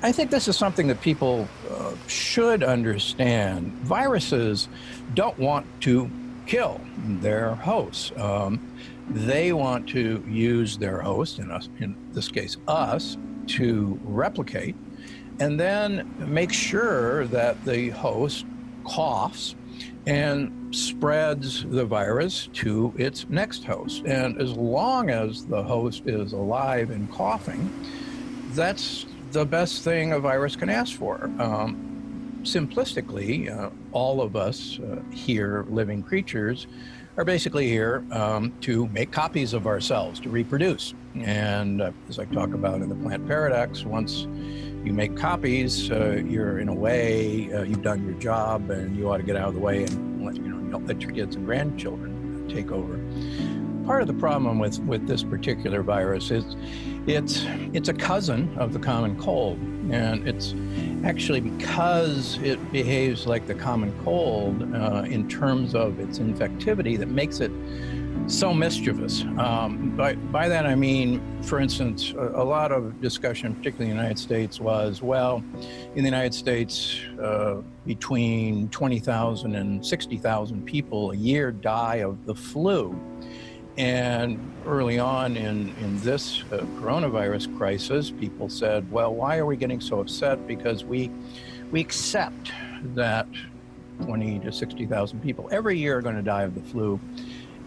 I think this is something that people should understand. Viruses don't want to kill their hosts. They want to use their host, in this case, us, to replicate and then make sure that the host coughs and spreads the virus to its next host. And as long as the host is alive and coughing, that's the best thing a virus can ask for. Simplistically, all of us here, living creatures, are basically here to make copies of ourselves, to reproduce. And as I talk about in the plant paradox, once you make copies, you're in a way, you've done your job, and you ought to get out of the way and don't let your kids and grandchildren take over. Part of the problem with this particular virus is it's a cousin of the common cold, and it's actually because it behaves like the common cold in terms of its infectivity that makes it so mischievous. By that I mean, for instance, a lot of discussion, particularly in the United States, was, well, in the United States, between 20,000 and 60,000 people a year die of the flu. And early on in this coronavirus crisis, people said, well, why are we getting so upset? Because we accept that 20 to 60,000 people every year are going to die of the flu,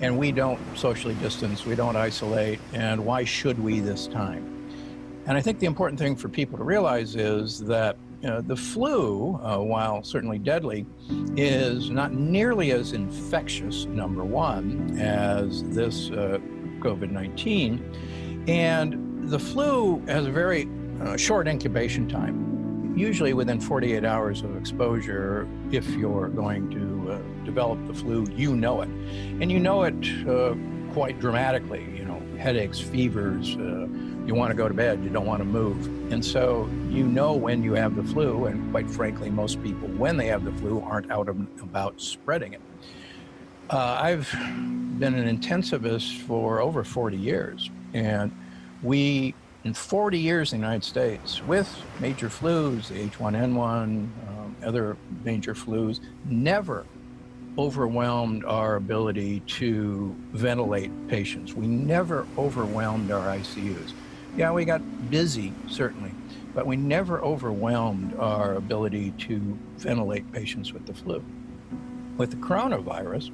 and we don't socially distance, we don't isolate, and why should we this time? And I think the important thing for people to realize is that the flu, while certainly deadly, is not nearly as infectious, number one, as this COVID-19. And the flu has a very short incubation time, usually within 48 hours of exposure. If you're going to develop the flu, you know it. And you know it quite dramatically, headaches, fevers, you want to go to bed, you don't want to move. And so you know when you have the flu, and quite frankly, most people, when they have the flu, aren't out about spreading it. I've been an intensivist for over 40 years, and we, in 40 years in the United States, with major flus, the H1N1, other major flus, never overwhelmed our ability to ventilate patients. We never overwhelmed our ICUs. Yeah, we got busy, certainly, but we never overwhelmed our ability to ventilate patients with the flu. With the coronavirus,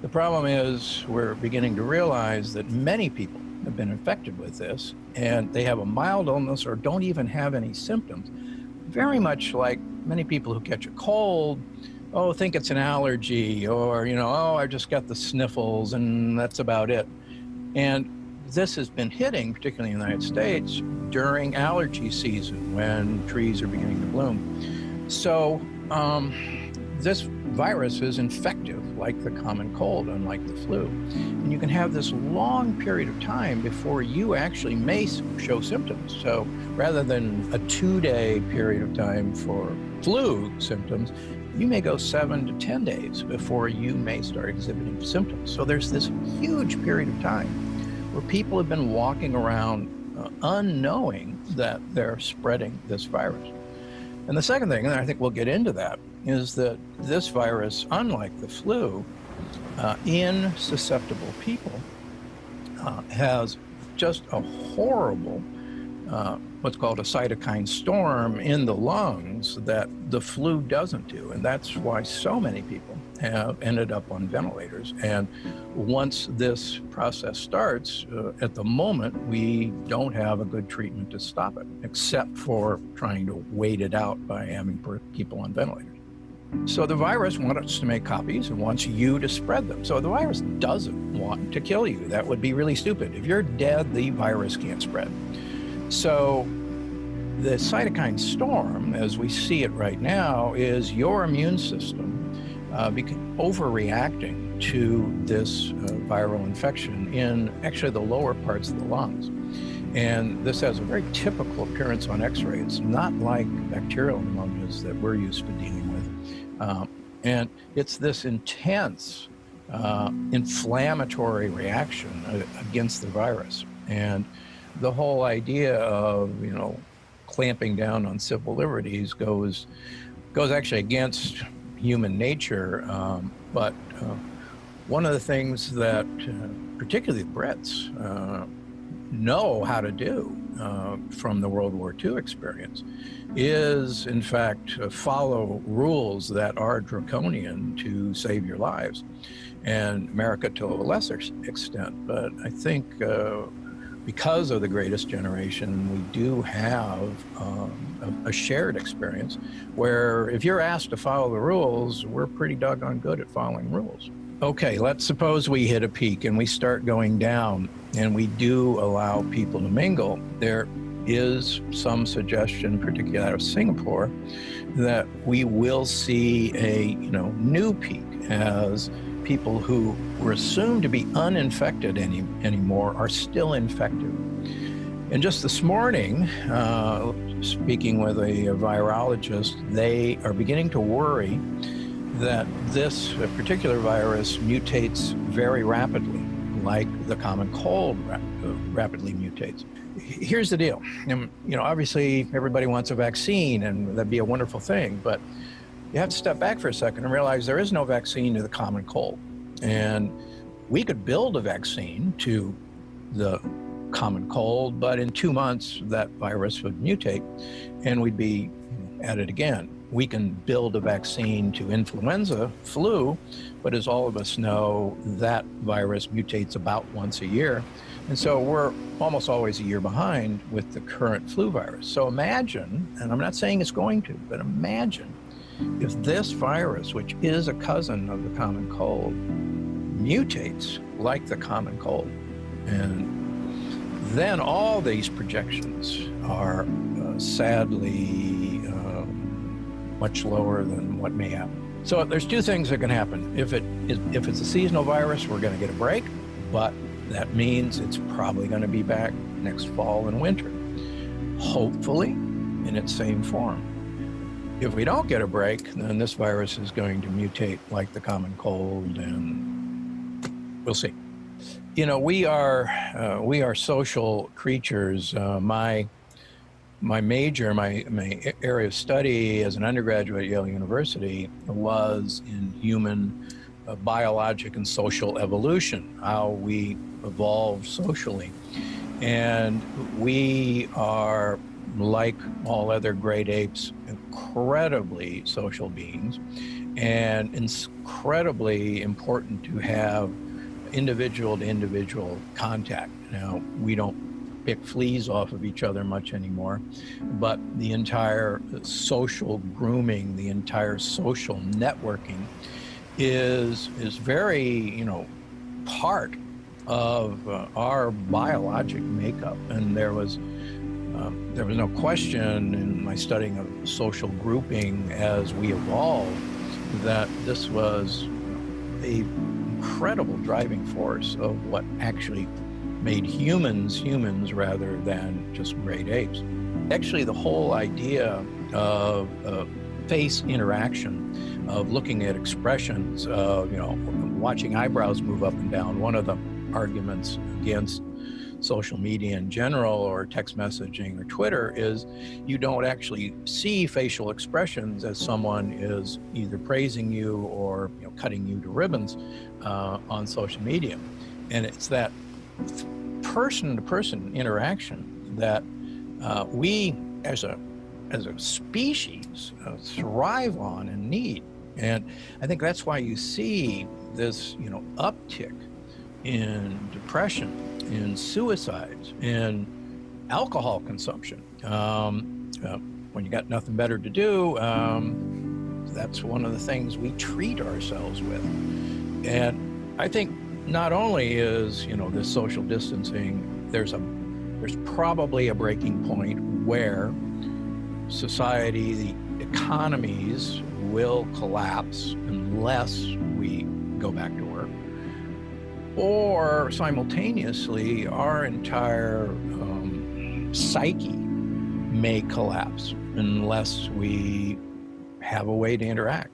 the problem is we're beginning to realize that many people have been infected with this, and they have a mild illness or don't even have any symptoms. Very much like many people who catch a cold, think it's an allergy, or, I just got the sniffles and that's about it. And this has been hitting, particularly in the United States, during allergy season when trees are beginning to bloom. So this virus is infective like the common cold, unlike the flu. And you can have this long period of time before you actually may show symptoms. So rather than a 2-day period of time for flu symptoms, you may go 7 to 10 days before you may start exhibiting symptoms. So there's this huge period of time where people have been walking around unknowing that they're spreading this virus. And the second thing, and I think we'll get into that, is that this virus, unlike the flu, in susceptible people, has just a horrible what's called a cytokine storm in the lungs that the flu doesn't do. And that's why so many people have ended up on ventilators. And once this process starts, at the moment, we don't have a good treatment to stop it, except for trying to wait it out by having people on ventilators. So the virus wants us to make copies and wants you to spread them. So the virus doesn't want to kill you. That would be really stupid. If you're dead, the virus can't spread. So the cytokine storm, as we see it right now, is your immune system overreacting to this viral infection in actually the lower parts of the lungs. And this has a very typical appearance on X-ray. It's not like bacterial pneumonias that we're used to dealing with. And it's this intense inflammatory reaction against the virus. And the whole idea of, clamping down on civil liberties goes actually against human nature. But one of the things that particularly the Brits know how to do from the World War II experience is, in fact, follow rules that are draconian to save your lives, and America to a lesser extent. But I think because of the Greatest Generation, we do have a shared experience where if you're asked to follow the rules, we're pretty doggone good at following rules. Okay, let's suppose we hit a peak and we start going down and we do allow people to mingle. There is some suggestion, particularly out of Singapore, that we will see a new peak as people who were assumed to be uninfected anymore are still infected. And just this morning, speaking with a virologist, they are beginning to worry that this particular virus mutates very rapidly, like the common cold rapidly mutates. Here's the deal. Obviously everybody wants a vaccine, and that'd be a wonderful thing, but you have to step back for a second and realize there is no vaccine to the common cold. And we could build a vaccine to the common cold, but in 2 months that virus would mutate and we'd be at it again. We can build a vaccine to influenza, flu, but as all of us know, that virus mutates about once a year. And so we're almost always a year behind with the current flu virus. So imagine, and I'm not saying it's going to, but imagine if this virus, which is a cousin of the common cold, mutates like the common cold. And then all these projections are sadly much lower than what may happen. So there's two things that can happen. If it's a seasonal virus, we're going to get a break, but that means it's probably going to be back next fall and winter, hopefully in its same form. If we don't get a break, then this virus is going to mutate like the common cold, and we'll see. We are social creatures. My major, my area of study as an undergraduate at Yale University was in human biologic and social evolution, how we evolved socially. And we are, like all other great apes, incredibly social beings, and incredibly important to have individual to individual contact. Now, we don't pick fleas off of each other much anymore, but the entire social grooming, the entire social networking is very, part of our biologic makeup. And there was no question in my studying of social grouping as we evolved that this was a incredible driving force of what actually made humans rather than just great apes. Actually, the whole idea of face interaction, of looking at expressions, of watching eyebrows move up and down. One of the arguments against social media in general, or text messaging or Twitter, is you don't actually see facial expressions as someone is either praising you or cutting you to ribbons on social media. And it's that person-to-person interaction that we as a species thrive on and need. And I think that's why you see this uptick in depression, in suicides, in alcohol consumption. When you got nothing better to do, that's one of the things we treat ourselves with. And I think not only is this social distancing, there's probably a breaking point where society, the economies will collapse unless we go back to work, or simultaneously our entire psyche may collapse unless we have a way to interact.